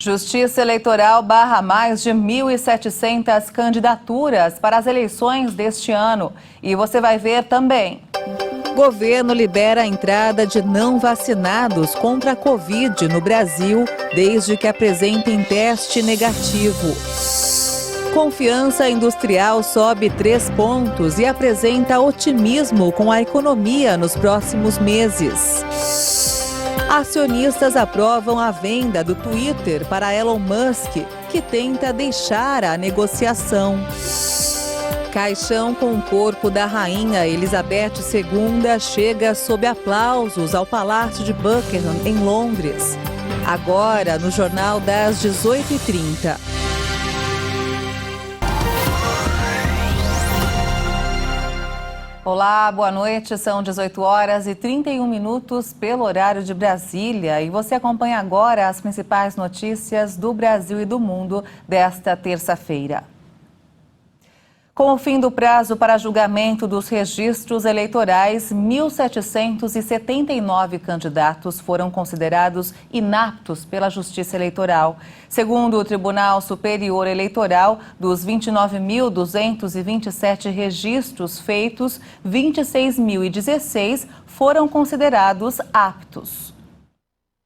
Justiça Eleitoral barra mais de 1.700 candidaturas para as eleições deste ano. E você vai ver também. Governo libera a entrada de não vacinados contra a Covid no Brasil, desde que apresentem teste negativo. Confiança industrial sobe 3 pontos e apresenta otimismo com a economia nos próximos meses. Acionistas aprovam a venda do Twitter para Elon Musk, que tenta deixar a negociação. Caixão com o corpo da rainha Elizabeth II chega sob aplausos ao Palácio de Buckingham, em Londres. Agora, no Jornal das 18h30. Olá, boa noite. São 18h31 pelo horário de Brasília e você acompanha agora as principais notícias do Brasil e do mundo desta terça-feira. Com o fim do prazo para julgamento dos registros eleitorais, 1.779 candidatos foram considerados inaptos pela Justiça Eleitoral. Segundo o Tribunal Superior Eleitoral, dos 29.227 registros feitos, 26.016 foram considerados aptos.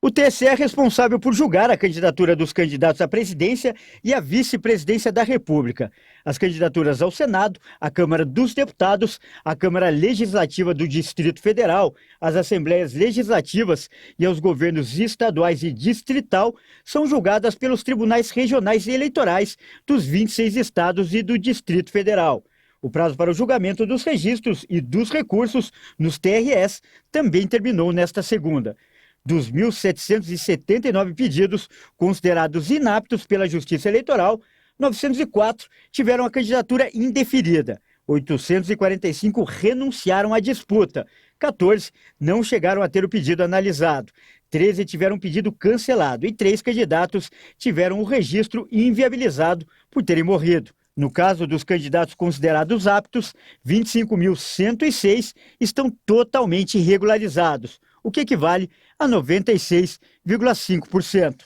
O TSE é responsável por julgar a candidatura dos candidatos à presidência e à vice-presidência da República, as candidaturas ao Senado, à Câmara dos Deputados, à Câmara Legislativa do Distrito Federal, às Assembleias Legislativas e aos governos estaduais e distrital são julgadas pelos tribunais regionais e eleitorais dos 26 estados e do Distrito Federal. O prazo para o julgamento dos registros e dos recursos nos TRS também terminou nesta segunda. Dos 1.779 pedidos considerados inaptos pela Justiça Eleitoral, 904 tiveram a candidatura indeferida, 845 renunciaram à disputa, 14 não chegaram a ter o pedido analisado, 13 tiveram o pedido cancelado e 3 candidatos tiveram o registro inviabilizado por terem morrido. No caso dos candidatos considerados aptos, 25.106 estão totalmente regularizados, o que equivale a 96,5%.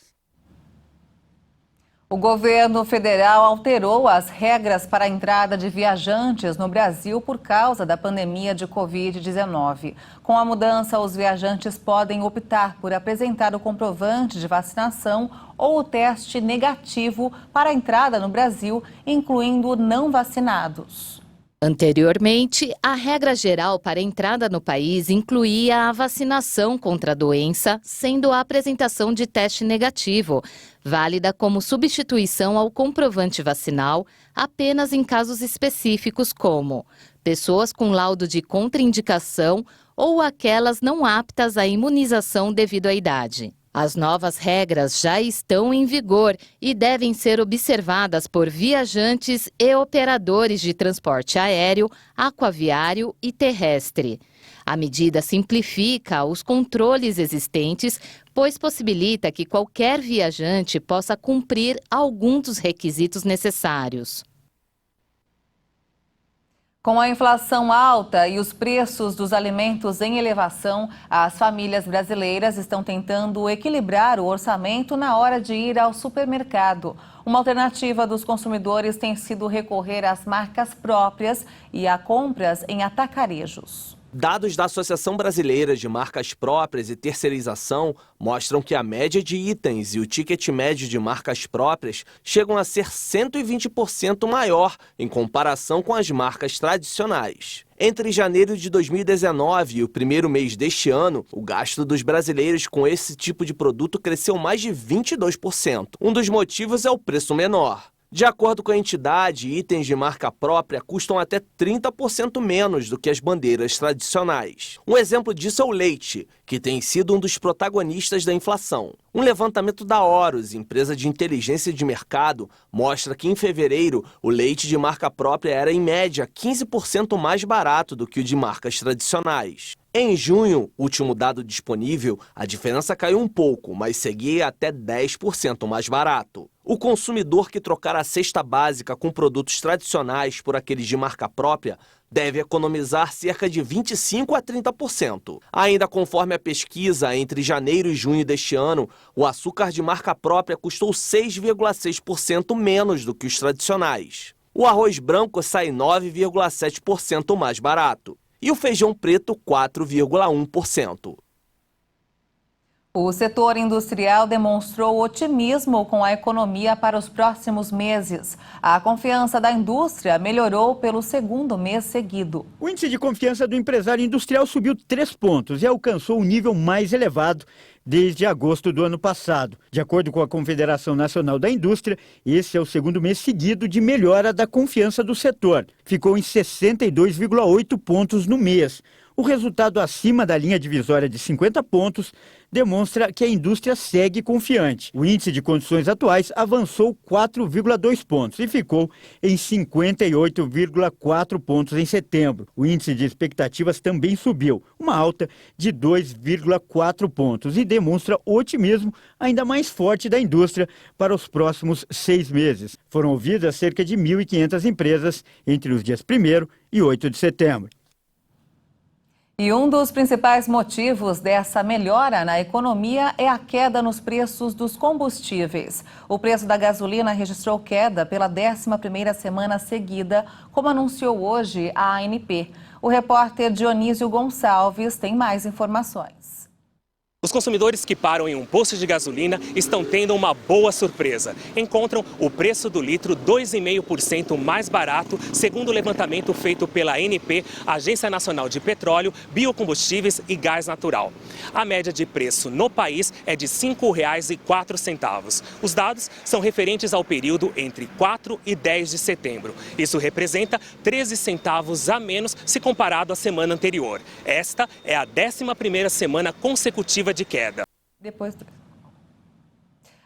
O governo federal alterou as regras para a entrada de viajantes no Brasil por causa da pandemia de Covid-19. Com a mudança, os viajantes podem optar por apresentar o comprovante de vacinação ou o teste negativo para a entrada no Brasil, incluindo não vacinados. Anteriormente, a regra geral para a entrada no país incluía a vacinação contra a doença, sendo a apresentação de teste negativo, válida como substituição ao comprovante vacinal apenas em casos específicos como pessoas com laudo de contraindicação ou aquelas não aptas à imunização devido à idade. As novas regras já estão em vigor e devem ser observadas por viajantes e operadores de transporte aéreo, aquaviário e terrestre. A medida simplifica os controles existentes, pois possibilita que qualquer viajante possa cumprir algum dos requisitos necessários. Com a inflação alta e os preços dos alimentos em elevação, as famílias brasileiras estão tentando equilibrar o orçamento na hora de ir ao supermercado. Uma alternativa dos consumidores tem sido recorrer às marcas próprias e a compras em atacarejos. Dados da Associação Brasileira de Marcas Próprias e Terceirização mostram que a média de itens e o ticket médio de marcas próprias chegam a ser 120% maior em comparação com as marcas tradicionais. Entre janeiro de 2019 e o primeiro mês deste ano, o gasto dos brasileiros com esse tipo de produto cresceu mais de 22%. Um dos motivos é o preço menor. De acordo com a entidade, itens de marca própria custam até 30% menos do que as bandeiras tradicionais. Um exemplo disso é o leite, que tem sido um dos protagonistas da inflação. Um levantamento da Horus, empresa de inteligência de mercado, mostra que em fevereiro o leite de marca própria era em média 15% mais barato do que o de marcas tradicionais. Em junho, último dado disponível, a diferença caiu um pouco, mas seguia até 10% mais barato. O consumidor que trocar a cesta básica com produtos tradicionais por aqueles de marca própria deve economizar cerca de 25% a 30%. Ainda conforme a pesquisa, entre janeiro e junho deste ano, o açúcar de marca própria custou 6,6% menos do que os tradicionais. O arroz branco sai 9,7% mais barato e o feijão preto 4,1%. O setor industrial demonstrou otimismo com a economia para os próximos meses. A confiança da indústria melhorou pelo segundo mês seguido. O índice de confiança do empresário industrial subiu 3 pontos e alcançou o nível mais elevado desde agosto do ano passado. De acordo com a Confederação Nacional da Indústria, esse é o segundo mês seguido de melhora da confiança do setor. Ficou em 62,8 pontos no mês. O resultado acima da linha divisória de 50 pontos demonstra que a indústria segue confiante. O índice de condições atuais avançou 4,2 pontos e ficou em 58,4 pontos em setembro. O índice de expectativas também subiu, uma alta de 2,4 pontos e demonstra otimismo ainda mais forte da indústria para os próximos 6 meses. Foram ouvidas cerca de 1.500 empresas entre os dias 1º e 8 de setembro. E um dos principais motivos dessa melhora na economia é a queda nos preços dos combustíveis. O preço da gasolina registrou queda pela 11ª semana seguida, como anunciou hoje a ANP. O repórter Dionísio Gonçalves tem mais informações. Os consumidores que param em um posto de gasolina estão tendo uma boa surpresa. Encontram o preço do litro 2,5% mais barato, segundo o levantamento feito pela ANP, Agência Nacional de Petróleo, Biocombustíveis e Gás Natural. A média de preço no país é de R$ 5,04. Os dados são referentes ao período entre 4 e 10 de setembro. Isso representa 13 centavos a menos se comparado à semana anterior. Esta é a 11ª semana consecutiva de queda.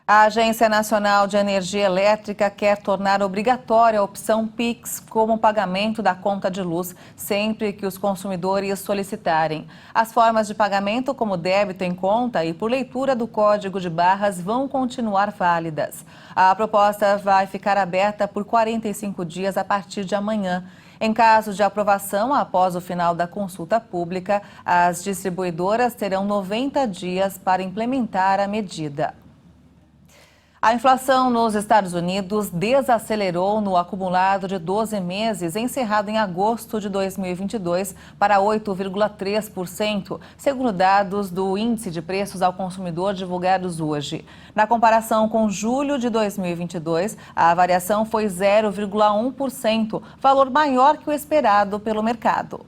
A Agência Nacional de Energia Elétrica quer tornar obrigatória a opção Pix como pagamento da conta de luz sempre que os consumidores solicitarem. As formas de pagamento, como débito em conta e por leitura do código de barras, vão continuar válidas. A proposta vai ficar aberta por 45 dias a partir de amanhã. Em caso de aprovação após o final da consulta pública, as distribuidoras terão 90 dias para implementar a medida. A inflação nos Estados Unidos desacelerou no acumulado de 12 meses, encerrado em agosto de 2022, para 8,3%, segundo dados do Índice de Preços ao Consumidor divulgados hoje. Na comparação com julho de 2022, a variação foi 0,1%, valor maior que o esperado pelo mercado.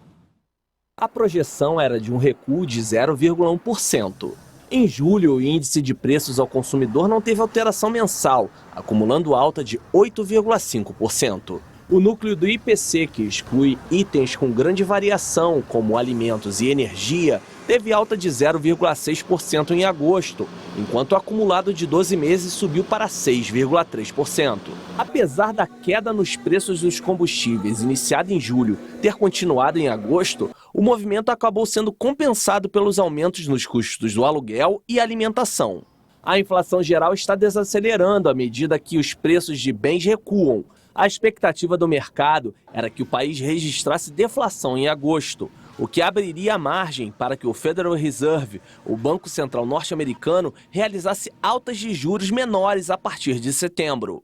A projeção era de um recuo de 0,1%. Em julho, o índice de preços ao consumidor não teve alteração mensal, acumulando alta de 8,5%. O núcleo do IPC, que exclui itens com grande variação, como alimentos e energia, teve alta de 0,6% em agosto, enquanto o acumulado de 12 meses subiu para 6,3%. Apesar da queda nos preços dos combustíveis iniciada em julho ter continuado em agosto, o movimento acabou sendo compensado pelos aumentos nos custos do aluguel e alimentação. A inflação geral está desacelerando à medida que os preços de bens recuam. A expectativa do mercado era que o país registrasse deflação em agosto, o que abriria a margem para que o Federal Reserve, o Banco Central norte-americano, realizasse altas de juros menores a partir de setembro.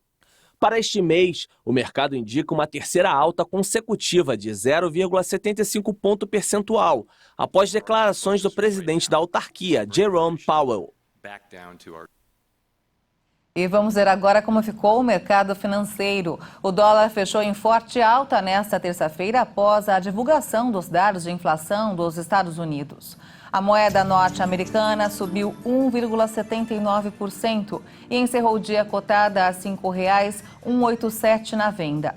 Para este mês, o mercado indica uma terceira alta consecutiva de 0,75 ponto percentual, após declarações do presidente da autarquia, Jerome Powell. E vamos ver agora como ficou o mercado financeiro. O dólar fechou em forte alta nesta terça-feira após a divulgação dos dados de inflação dos Estados Unidos. A moeda norte-americana subiu 1,79% e encerrou o dia cotada a R$ 5,187 na venda.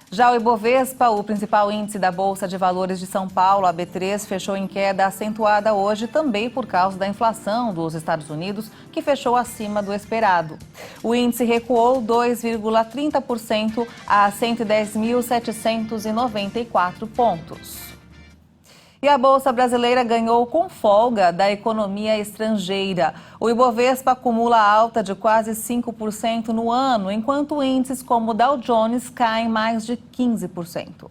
Já o Ibovespa, o principal índice da Bolsa de Valores de São Paulo, a B3, fechou em queda acentuada hoje também por causa da inflação dos Estados Unidos, que fechou acima do esperado. O índice recuou 2,30% a 110.794 pontos. E a Bolsa Brasileira ganhou com folga da economia estrangeira. O Ibovespa acumula alta de quase 5% no ano, enquanto índices como o Dow Jones caem mais de 15%.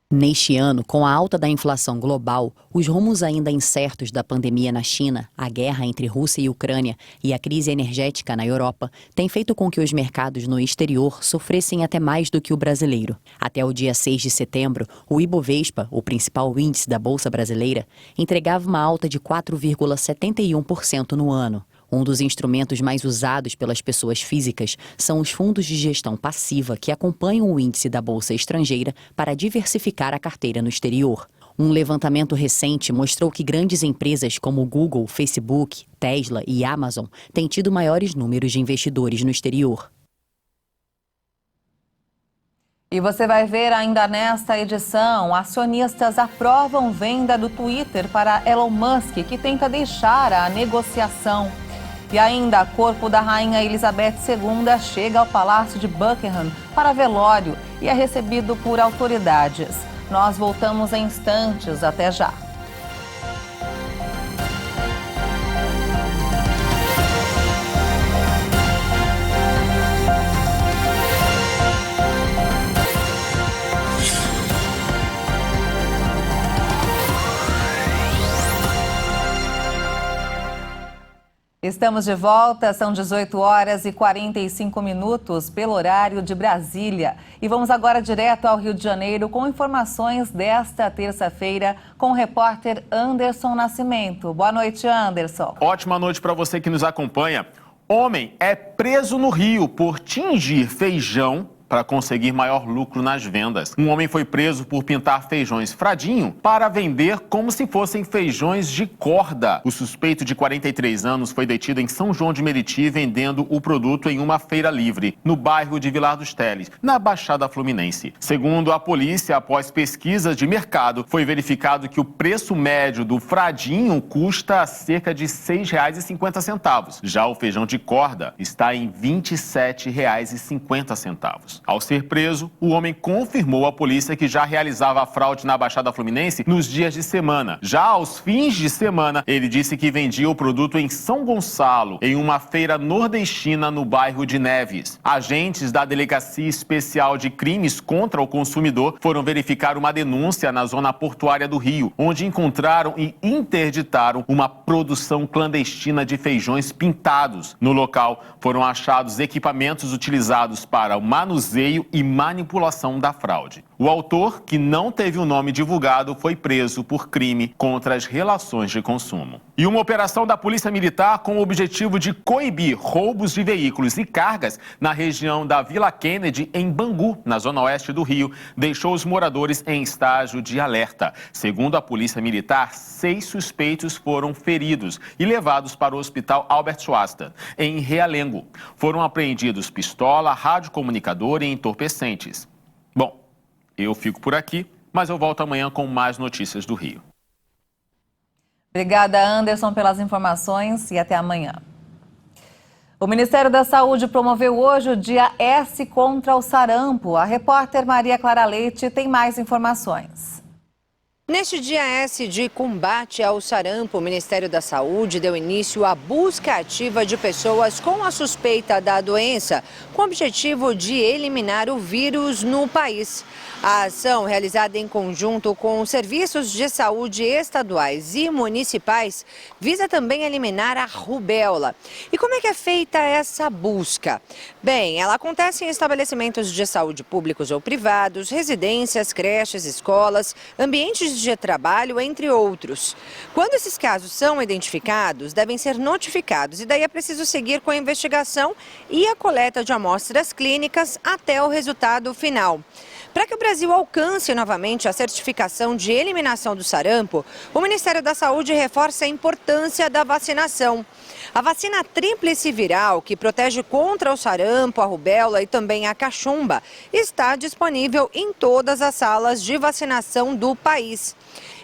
Neste ano, com a alta da inflação global, os rumos ainda incertos da pandemia na China, a guerra entre Rússia e Ucrânia e a crise energética na Europa têm feito com que os mercados no exterior sofressem até mais do que o brasileiro. Até o dia 6 de setembro, o Ibovespa, o principal índice da Bolsa Brasileira, entregava uma alta de 4,71% no ano. Um dos instrumentos mais usados pelas pessoas físicas são os fundos de gestão passiva que acompanham o índice da Bolsa Estrangeira para diversificar a carteira no exterior. Um levantamento recente mostrou que grandes empresas como Google, Facebook, Tesla e Amazon têm tido maiores números de investidores no exterior. E você vai ver ainda nesta edição, acionistas aprovam venda do Twitter para Elon Musk, que tenta deixar a negociação. E ainda, o corpo da rainha Elizabeth II chega ao Palácio de Buckingham para velório e é recebido por autoridades. Nós voltamos em instantes, até já. Estamos de volta, são 18 horas e 45 minutos pelo horário de Brasília. E vamos agora direto ao Rio de Janeiro com informações desta terça-feira com o repórter Anderson Nascimento. Boa noite, Anderson. Ótima noite para você que nos acompanha. Homem é preso no Rio por tingir feijão para conseguir maior lucro nas vendas. Um homem foi preso por pintar feijões fradinho para vender como se fossem feijões de corda. O suspeito de 43 anos foi detido em São João de Meriti vendendo o produto em uma feira livre, no bairro de Vilar dos Teles, na Baixada Fluminense. Segundo a polícia, após pesquisas de mercado, foi verificado que o preço médio do fradinho custa cerca de R$ 6,50. Já o feijão de corda está em R$ 27,50. Ao ser preso, o homem confirmou à polícia que já realizava a fraude na Baixada Fluminense nos dias de semana. Já aos fins de semana, ele disse que vendia o produto em São Gonçalo, em uma feira nordestina no bairro de Neves. Agentes da Delegacia Especial de Crimes contra o Consumidor foram verificar uma denúncia na zona portuária do Rio, onde encontraram e interditaram uma produção clandestina de feijões pintados. No local, foram achados equipamentos utilizados para o manuseio e manipulação da fraude. O autor, que não teve o nome divulgado, foi preso por crime contra as relações de consumo. E uma operação da Polícia Militar com o objetivo de coibir roubos de veículos e cargas na região da Vila Kennedy, em Bangu, na zona oeste do Rio, deixou os moradores em estágio de alerta. Segundo a Polícia Militar, 6 suspeitos foram feridos e levados para o Hospital Albert Schweitzer, em Realengo. Foram apreendidos pistola, radiocomunicador e entorpecentes. Bom, eu fico por aqui, mas eu volto amanhã com mais notícias do Rio. Obrigada, Anderson, pelas informações e até amanhã. O Ministério da Saúde promoveu hoje o Dia S contra o sarampo. A repórter Maria Clara Leite tem mais informações. Neste Dia S de combate ao sarampo, o Ministério da Saúde deu início à busca ativa de pessoas com a suspeita da doença, com o objetivo de eliminar o vírus no país. A ação, realizada em conjunto com os serviços de saúde estaduais e municipais, visa também eliminar a rubéola. E como é que é feita essa busca? Bem, ela acontece em estabelecimentos de saúde públicos ou privados, residências, creches, escolas, ambientes de trabalho, entre outros. Quando esses casos são identificados, devem ser notificados e daí é preciso seguir com a investigação e a coleta de amostras clínicas até o resultado final. Para que o Brasil alcance novamente a certificação de eliminação do sarampo, o Ministério da Saúde reforça a importância da vacinação. A vacina tríplice viral, que protege contra o sarampo, a rubéola e também a cachumba, está disponível em todas as salas de vacinação do país.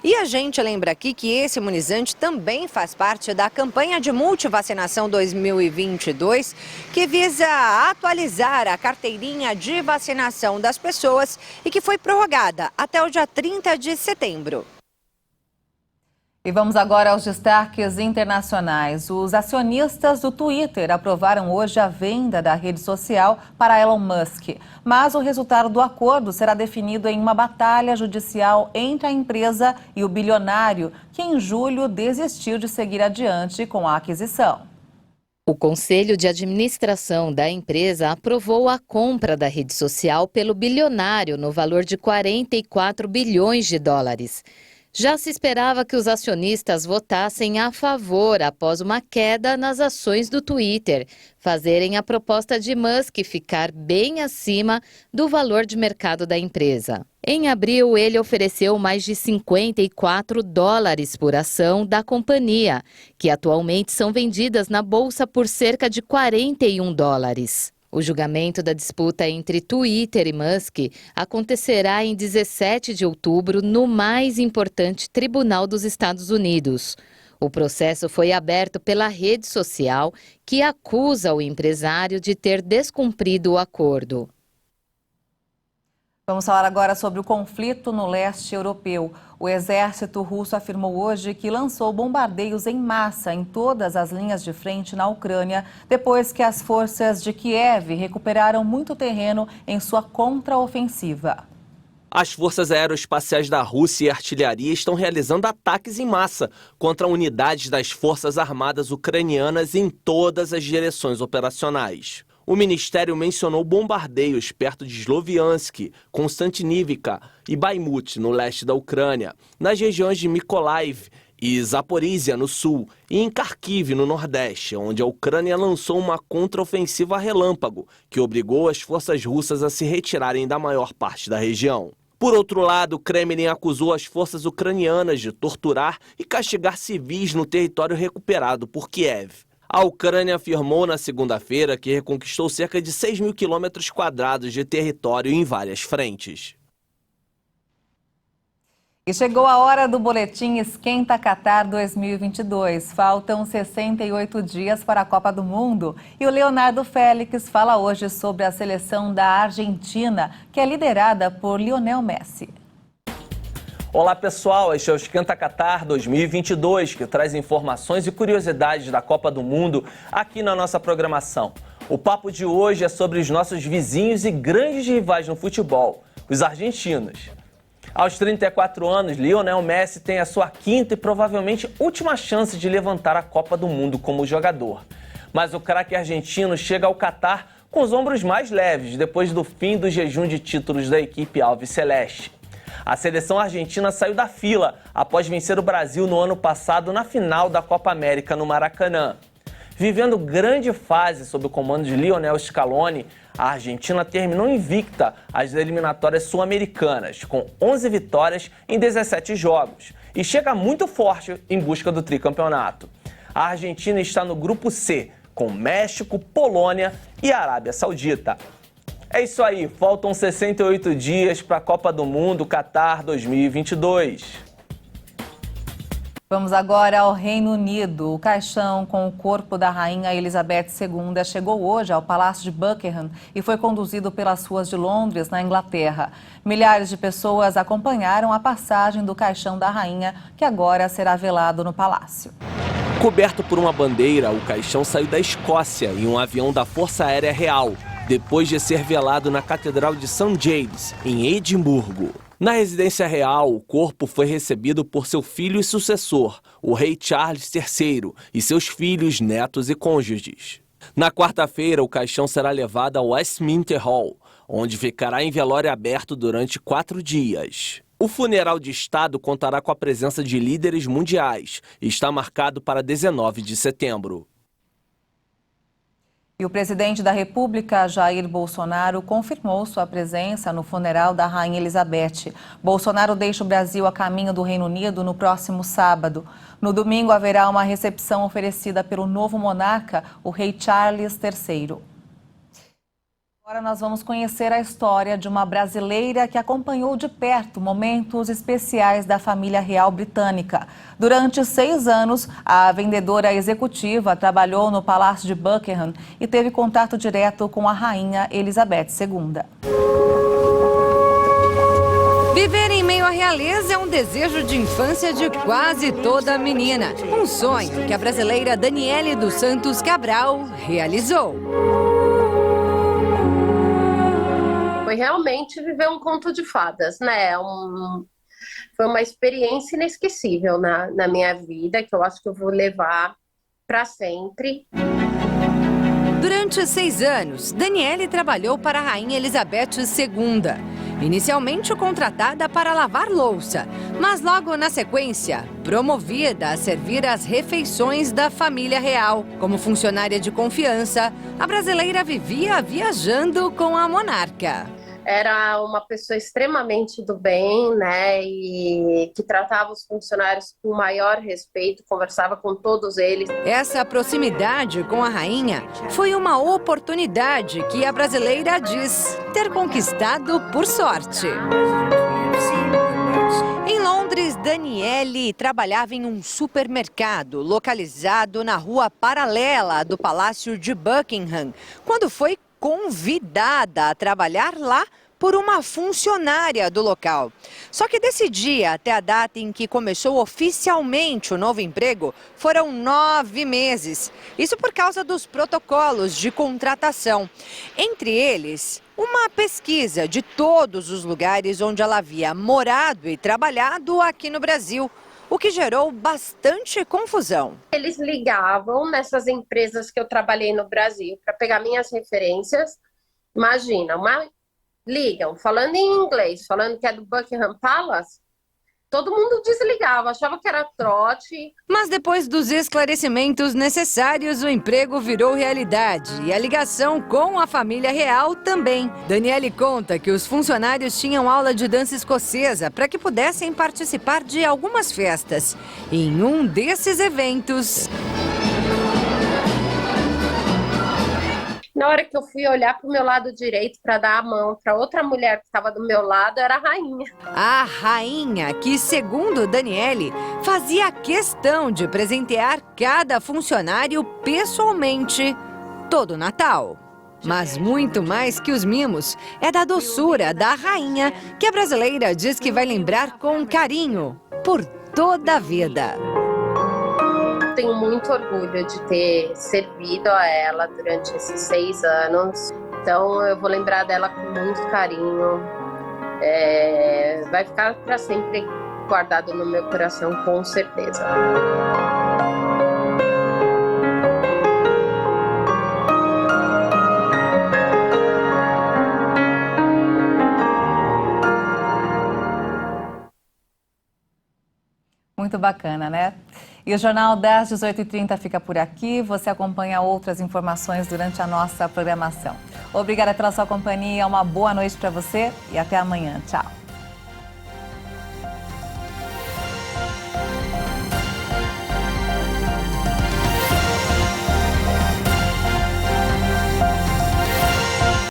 E a gente lembra aqui que esse imunizante também faz parte da campanha de multivacinação 2022, que visa atualizar a carteirinha de vacinação das pessoas e que foi prorrogada até o dia 30 de setembro. E vamos agora aos destaques internacionais. Os acionistas do Twitter aprovaram hoje a venda da rede social para Elon Musk. Mas o resultado do acordo será definido em uma batalha judicial entre a empresa e o bilionário, que em julho desistiu de seguir adiante com a aquisição. O Conselho de Administração da empresa aprovou a compra da rede social pelo bilionário no valor de 44 bilhões de dólares. Já se esperava que os acionistas votassem a favor após uma queda nas ações do Twitter, fazerem a proposta de Musk ficar bem acima do valor de mercado da empresa. Em abril, ele ofereceu mais de 54 dólares por ação da companhia, que atualmente são vendidas na bolsa por cerca de 41 dólares. O julgamento da disputa entre Twitter e Musk acontecerá em 17 de outubro no mais importante tribunal dos Estados Unidos. O processo foi aberto pela rede social, que acusa o empresário de ter descumprido o acordo. Vamos falar agora sobre o conflito no leste europeu. O exército russo afirmou hoje que lançou bombardeios em massa em todas as linhas de frente na Ucrânia, depois que as forças de Kiev recuperaram muito terreno em sua contraofensiva. As forças aeroespaciais da Rússia e artilharia estão realizando ataques em massa contra unidades das forças armadas ucranianas em todas as direções operacionais. O ministério mencionou bombardeios perto de Sloviansk, Konstantinivka e Bakhmut, no leste da Ucrânia, nas regiões de Mykolaiv e Zaporizhia, no sul, e em Kharkiv, no nordeste, onde a Ucrânia lançou uma contraofensiva relâmpago, que obrigou as forças russas a se retirarem da maior parte da região. Por outro lado, o Kremlin acusou as forças ucranianas de torturar e castigar civis no território recuperado por Kiev. A Ucrânia afirmou na segunda-feira que reconquistou cerca de 6 mil quilômetros quadrados de território em várias frentes. E chegou a hora do boletim Esquenta Qatar 2022. Faltam 68 dias para a Copa do Mundo. E o Leonardo Félix fala hoje sobre a seleção da Argentina, que é liderada por Lionel Messi. Olá pessoal, este é o Esquenta Qatar 2022, que traz informações e curiosidades da Copa do Mundo aqui na nossa programação. O papo de hoje é sobre os nossos vizinhos e grandes rivais no futebol, os argentinos. Aos 34 anos, Lionel Messi tem a sua quinta e provavelmente última chance de levantar a Copa do Mundo como jogador. Mas o craque argentino chega ao Qatar com os ombros mais leves depois do fim do jejum de títulos da equipe alviceleste. A seleção argentina saiu da fila após vencer o Brasil no ano passado na final da Copa América no Maracanã. Vivendo grande fase sob o comando de Lionel Scaloni, a Argentina terminou invicta as eliminatórias sul-americanas, com 11 vitórias em 17 jogos, e chega muito forte em busca do tricampeonato. A Argentina está no grupo C, com México, Polônia e Arábia Saudita. É isso aí, faltam 68 dias para a Copa do Mundo Qatar 2022. Vamos agora ao Reino Unido. O caixão com o corpo da rainha Elizabeth II chegou hoje ao Palácio de Buckingham e foi conduzido pelas ruas de Londres, na Inglaterra. Milhares de pessoas acompanharam a passagem do caixão da rainha, que agora será velado no palácio. Coberto por uma bandeira, o caixão saiu da Escócia em um avião da Força Aérea Real, depois de ser velado na Catedral de St. James, em Edimburgo. Na residência real, o corpo foi recebido por seu filho e sucessor, o rei Charles III, e seus filhos, netos e cônjuges. Na quarta-feira, o caixão será levado ao Westminster Hall, onde ficará em velório aberto durante 4 dias. O funeral de Estado contará com a presença de líderes mundiais e está marcado para 19 de setembro. E o presidente da República, Jair Bolsonaro, confirmou sua presença no funeral da Rainha Elizabeth. Bolsonaro deixa o Brasil a caminho do Reino Unido no próximo sábado. No domingo, haverá uma recepção oferecida pelo novo monarca, o rei Charles III. Agora nós vamos conhecer a história de uma brasileira que acompanhou de perto momentos especiais da família real britânica. Durante 6 anos, a vendedora executiva trabalhou no Palácio de Buckingham e teve contato direto com a rainha Elizabeth II. Viver em meio meio à realeza é um desejo de infância de quase toda menina. Um sonho que a brasileira Daniele dos Santos Cabral realizou. Foi realmente viver um conto de fadas, né? Foi uma experiência inesquecível na minha vida, que eu acho que eu vou levar para sempre. Durante 6 anos, Daniele trabalhou para a Rainha Elizabeth II. Inicialmente contratada para lavar louça, mas logo na sequência, promovida a servir as refeições da família real. Como funcionária de confiança, a brasileira vivia viajando com a monarca. Era uma pessoa extremamente do bem, né, e que tratava os funcionários com o maior respeito, conversava com todos eles. Essa proximidade com a rainha foi uma oportunidade que a brasileira diz ter conquistado por sorte. Em Londres, Daniele trabalhava em um supermercado localizado na rua paralela do Palácio de Buckingham, quando foi convidada a trabalhar lá por uma funcionária do local. Só que desse dia até a data em que começou oficialmente o novo emprego, foram 9 meses. Isso por causa dos protocolos de contratação. Entre eles, uma pesquisa de todos os lugares onde ela havia morado e trabalhado aqui no Brasil, o que gerou bastante confusão. Eles ligavam nessas empresas que eu trabalhei no Brasil para pegar minhas referências. Imagina, ligam falando em inglês, falando que é do Buckingham Palace. Todo mundo desligava, achava que era trote. Mas depois dos esclarecimentos necessários, o emprego virou realidade e a ligação com a família real também. Daniele conta que os funcionários tinham aula de dança escocesa para que pudessem participar de algumas festas. E em um desses eventos... Na hora que eu fui olhar para o meu lado direito para dar a mão para outra mulher que estava do meu lado, era a rainha. A rainha, que segundo Daniele, fazia questão de presentear cada funcionário pessoalmente todo Natal. Mas muito mais que os mimos, é da doçura da rainha que a brasileira diz que vai lembrar com carinho por toda a vida. Tenho muito orgulho de ter servido a ela durante esses 6 anos. Então eu vou lembrar dela com muito carinho. Vai ficar para sempre guardado no meu coração, com certeza. Muito bacana, né? E o Jornal das 18h30 fica por aqui. Você acompanha outras informações durante a nossa programação. Obrigada pela sua companhia, uma boa noite para você e até amanhã. Tchau.